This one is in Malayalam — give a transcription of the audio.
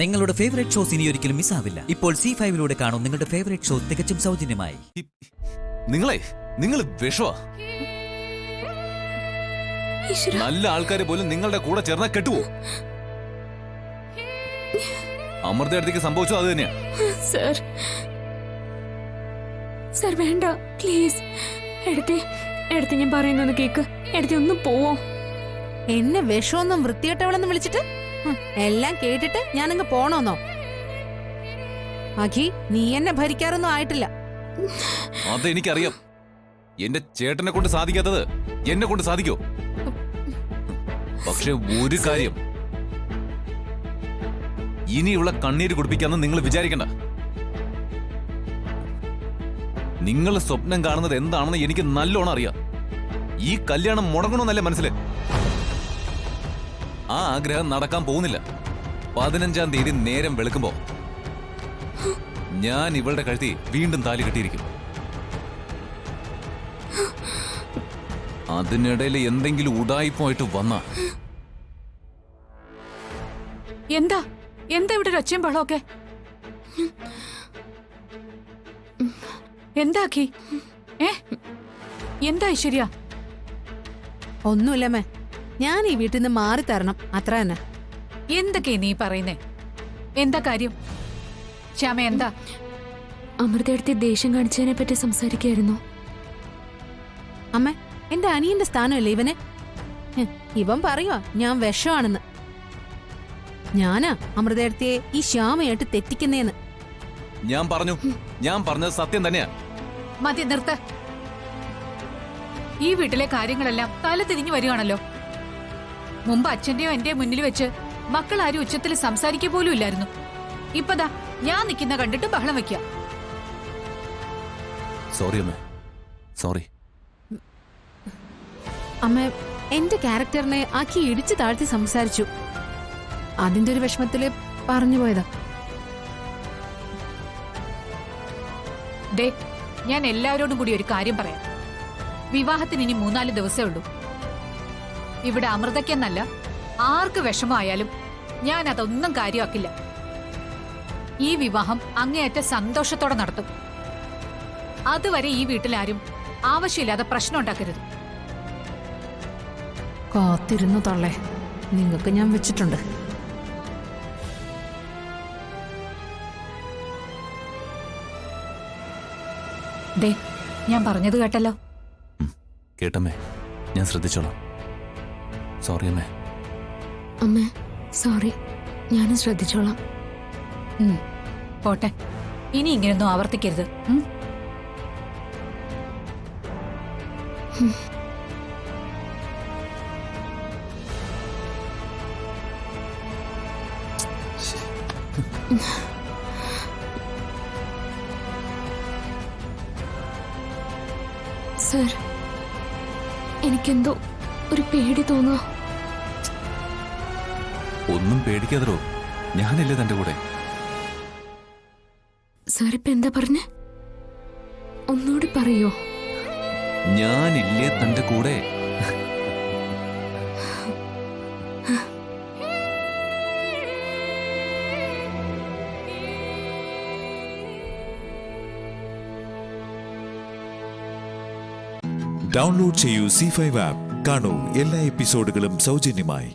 നിങ്ങളുടെ ഫേവറേറ്റ് ഷോസ് ഇനി ഒരിക്കലും മിസ്സാവില്ല. ഇപ്പോൾ C5-ലൂടെ കാണും നിങ്ങളുടെ ഫേവറേറ്റ് ഷോ തികച്ചും സൗജന്യമായി. നിങ്ങൾ വിഷവാ. നല്ല ആൾക്കാര് പോലും നിങ്ങളുടെ കൂടെ ചേർന്ന കെട്ടുവോ? അമൃത അടുത്തേക്ക് സംഭവിച്ചോ അത് തന്നെയാ. സർ വേണ്ട പ്ലീസ്. എടുത്ത് ഞാൻ പറയുന്നൊന്ന് കേക്ക്. എടുത്ത് ഒന്ന് പോവോ? എന്നെ വിഷമൊന്നും വൃത്തികെട്ടവളെന്ന് വിളിച്ചിട്ട് എല്ലാം കേട്ടിട്ട് ഞാനങ്ങ് പോണോന്നോ? അഖി, നീ എന്നെ ഭരിക്കാറൊന്നും ആയിട്ടില്ല. അതെനിക്കറിയാം. എന്റെ ചേട്ടനെ കൊണ്ട് സാധിക്കാത്തത് എന്നെ കൊണ്ട് സാധിക്കോ? പക്ഷെ ഒരു കാര്യം, ഇനിയുള്ള കണ്ണീര് കുടിപ്പിക്കാന്ന് നിങ്ങൾ വിചാരിക്കണ്ട. നിങ്ങൾ സ്വപ്നം കാണുന്നത് എന്താണെന്ന് എനിക്ക് നല്ലോണം അറിയാം. ഈ കല്യാണം മുടങ്ങണമെന്നല്ലേ മനസ്സില്? ആ ആഗ്രഹം നടക്കാൻ പോകുന്നില്ല. 15-ാം തീയതി നേരം വെളുക്കുമ്പോ ഞാൻ ഇവളുടെ കഴുത്തി വീണ്ടും താലി കെട്ടിയിരിക്കും. അതിനിടയിൽ എന്തെങ്കിലും ഉടായിപ്പോയിട്ട് വന്ന എന്താ ഇവിടെ ഒരു ഒച്ചയും ബഹളമൊക്കെ? എന്താക്കി? എന്താ ഐശ്വര്യ? ഒന്നുമില്ലമ്മേ, ഞാൻ ഈ വീട്ടിൽ നിന്ന് മാറി തരണം, അത്ര തന്നെ. എന്തൊക്കെയാ നീ പറയുന്നേ? എന്താ കാര്യം? ശ്യാമ എന്താ? അമൃതയെടുത്ത് ദേഷ്യം കാണിച്ചതിനെ പറ്റി സംസാരിക്കായിരുന്നു. അമ്മ, എന്റെ അനിയന്റെ സ്ഥാനമല്ലേ ഇവന്? ഇവൻ പറയുവാ ഞാൻ വിഷമാണെന്ന്. ഞാനാ അമൃതയെടുത്തിയെ ഈ ശ്യാമയായിട്ട് തെറ്റിക്കുന്നേന്ന്. ഞാൻ പറഞ്ഞത് സത്യം തന്നെയാ. മതി, നിർത്ത്. ഈ വീട്ടിലെ കാര്യങ്ങളെല്ലാം തല തിരിഞ്ഞു വരികയാണല്ലോ. മുമ്പ് അച്ഛന്റെയോ എന്റെയോ മുന്നിൽ വെച്ച് മക്കൾ ആരും ഉച്ചത്തിൽ സംസാരിക്കുക പോലും ഇല്ലായിരുന്നു. ഇപ്പതാ ഞാൻ നിൽക്കുന്ന കണ്ടിട്ട് ബഹളം വെക്കുക. സോറി അമ്മ, സോറി. അമ്മ, എന്റെ ക്യാരക്ടറിനെ ആക്കി ഇടിച്ചു താഴ്ത്തി സംസാരിച്ചു. അതിന്റെ ഒരു വിഷമത്തില് പറഞ്ഞു പോയതാ. ദേ, ഞാൻ എല്ലാവരോടും കൂടി ഒരു കാര്യം പറയാം. വിവാഹത്തിന് ഇനി 3-4 ദിവസമേ ഉള്ളൂ. ഇവിടെ അമൃതയ്ക്കെന്നല്ല ആർക്ക് വിഷമമായാലും ഞാൻ അതൊന്നും കാര്യമാക്കില്ല. ഈ വിവാഹം അങ്ങേയറ്റ സന്തോഷത്തോടെ നടത്തും. അതുവരെ ഈ വീട്ടിലാരും ആവശ്യമില്ലാതെ പ്രശ്നം ഉണ്ടാക്കരുത്. കാത്തിരുന്നു തള്ളേ, നിങ്ങൾക്ക് ഞാൻ വെച്ചിട്ടുണ്ട്. ദേ, ഞാൻ പറഞ്ഞത് കേട്ടല്ലോ. കേട്ടമ്മേ, ഞാൻ ശ്രദ്ധിച്ചോളാം. സോറി അമ്മേ. അമ്മേ സോറി, ഞാനും ശ്രദ്ധിച്ചോളാം. പോട്ടെ, ഇനി ഇങ്ങനെയൊന്നും ആവർത്തിക്കരുത്. സർ, എനിക്കെന്തോ ഒരു പേടി തോന്നുക. ഒന്നും പേടിക്കാതോ, ഞാനല്ലേ തന്റെ കൂടെ. സാർ ഇപ്പൊ എന്താ പറഞ്ഞേ? ഒന്നുകൂടി പറയോ? ഞാനില്ലേ തന്റെ കൂടെ. ഡൗൺലോഡ് ചെയ്യൂ C5 ആപ്പ്. കാണൂ എല്ലാ എപ്പിസോഡുകളും സൗജന്യമായി.